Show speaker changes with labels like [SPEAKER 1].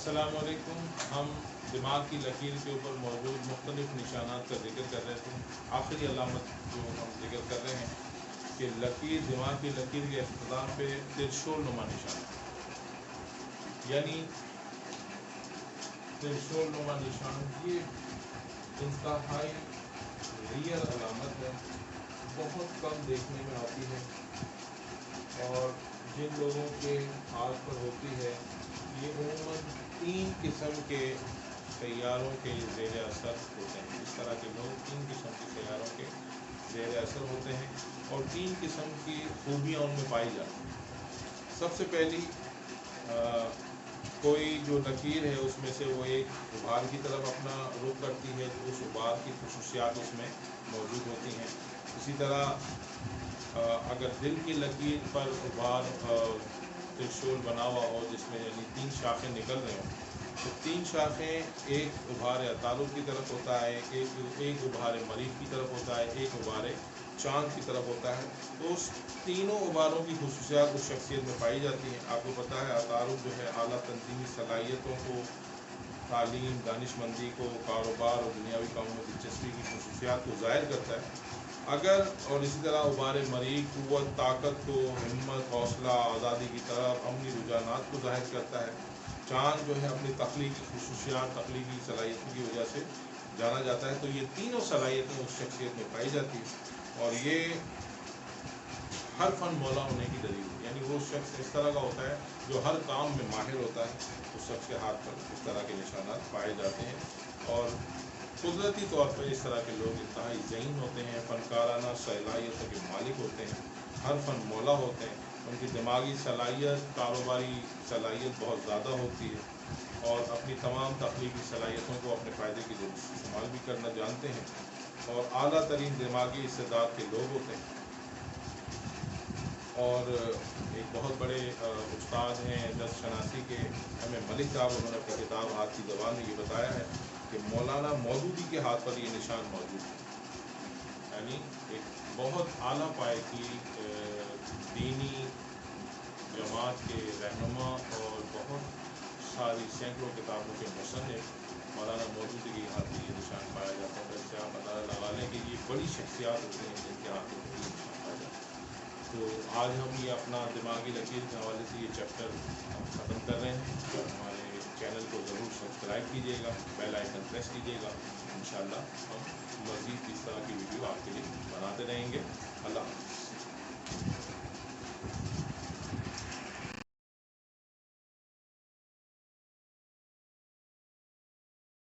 [SPEAKER 1] السلام علیکم. ہم دماغ کی لکیر کے اوپر موجود مختلف نشانات کا ذکر کر رہے تھے. آخری علامت جو ہم ذکر کر رہے ہیں کہ لکیر دماغ کی لکیر کے اختتام پہ ترشول نما نشان، یعنی ترشول نما نشان یہ انتہائی ریئر علامت ہے، بہت کم دیکھنے میں آتی ہے، اور جن لوگوں کے ہاتھ پر ہوتی ہے یہ عموماً 3 قسم کے سیاروں کے زیر اثر ہوتے ہیں. اس طرح کے لوگ 3 قسم کے سیاروں کے زیر اثر ہوتے ہیں اور 3 قسم کی خوبیاں ان میں پائی جاتی ہیں. سب سے پہلی کوئی جو لکیر ہے اس میں سے وہ ایک غبار کی طرف اپنا رخ کرتی ہے، تو اس غبار کی خصوصیات اس میں موجود ہوتی ہیں. اسی طرح اگر دل کی لکیر پر غبار ترشول بنا ہوا ہو، جس میں یعنی 3 شاخیں نکل رہے ہوں، تو 3 شاخیں ایک غبار عطارد کی طرف ہوتا ہے، ایک غبار مریخ کی طرف ہوتا ہے، ایک غبار چاند کی طرف ہوتا ہے. تو اس تینوں غباروں کی خصوصیات اس شخصیت میں پائی جاتی ہیں. آپ کو پتہ ہے عطارد جو ہے اعلیٰ تنظیمی صلاحیتوں کو، تعلیم، دانش مندی کو، کاروبار اور دنیاوی کاموں میں دلچسپی کی خصوصیات کو ظاہر کرتا ہے. اور اسی طرح غبار مریخ قوت، طاقت کو، ہمت، حوصلہ، آزادی کی طرف، عملی رجحانات کو ظاہر کرتا ہے. چاند جو ہے اپنی تخلیقی خصوصیات، تخلیقی صلاحیتوں کی وجہ سے جانا جاتا ہے. تو یہ تینوں صلاحیتیں اس شخصیت میں پائی جاتی ہیں، اور یہ ہر فن مولا ہونے کی دلیل ہے. یعنی وہ شخص اس طرح کا ہوتا ہے جو ہر کام میں ماہر ہوتا ہے. اس شخص کے ہاتھ پر اس طرح کے نشانات پائے جاتے ہیں، اور قدرتی طور پر اس طرح کے لوگ انتہائی ذہین ہوتے ہیں، فنکارانہ صلاحیتوں کے مالک ہوتے ہیں، ہر فن مولا ہوتے ہیں. ان کی دماغی صلاحیت، کاروباری صلاحیت بہت زیادہ ہوتی ہے، اور اپنی تمام تخلیقی صلاحیتوں کو اپنے فائدے کے لیے استعمال بھی کرنا جانتے ہیں، اور اعلیٰ ترین دماغی استعداد کے لوگ ہوتے ہیں. اور ایک بہت بڑے استاد ہیں دست شناسی کے، ہمیں ملک صاحب، انہوں نے اپنی کتاب ہاتھ کی زبان میں یہ بتایا ہے کہ مولانا مودودی کے ہاتھ پر یہ نشان موجود ہے. یعنی ایک بہت اعلیٰ پائے کی دینی جماعت کے رہنما اور بہت ساری سینکڑوں کتابوں کے مصنف مولانا مودودی کے ہاتھ میں یہ نشان پایا جاتا ہے. اس سے آپ اندازہ لگا لیں کہ یہ بڑی شخصیات ہوتی ہیں جن کے ہاتھوں میں یہ نشان پایا جاتا ہے. تو آج ہم یہ اپنا دماغی لکیر کے حوالے سے یہ چیپٹر ہم ختم کر رہے ہیں. ہمارے چینل کو ضرور سبسکرائب کیجیے گا، بیل آئکن پریس کیجیے گا. انشاءاللہ ہم مزید اس طرح کی ویڈیو آپ کے لیے بناتے رہیں گے. اللہ حافظ.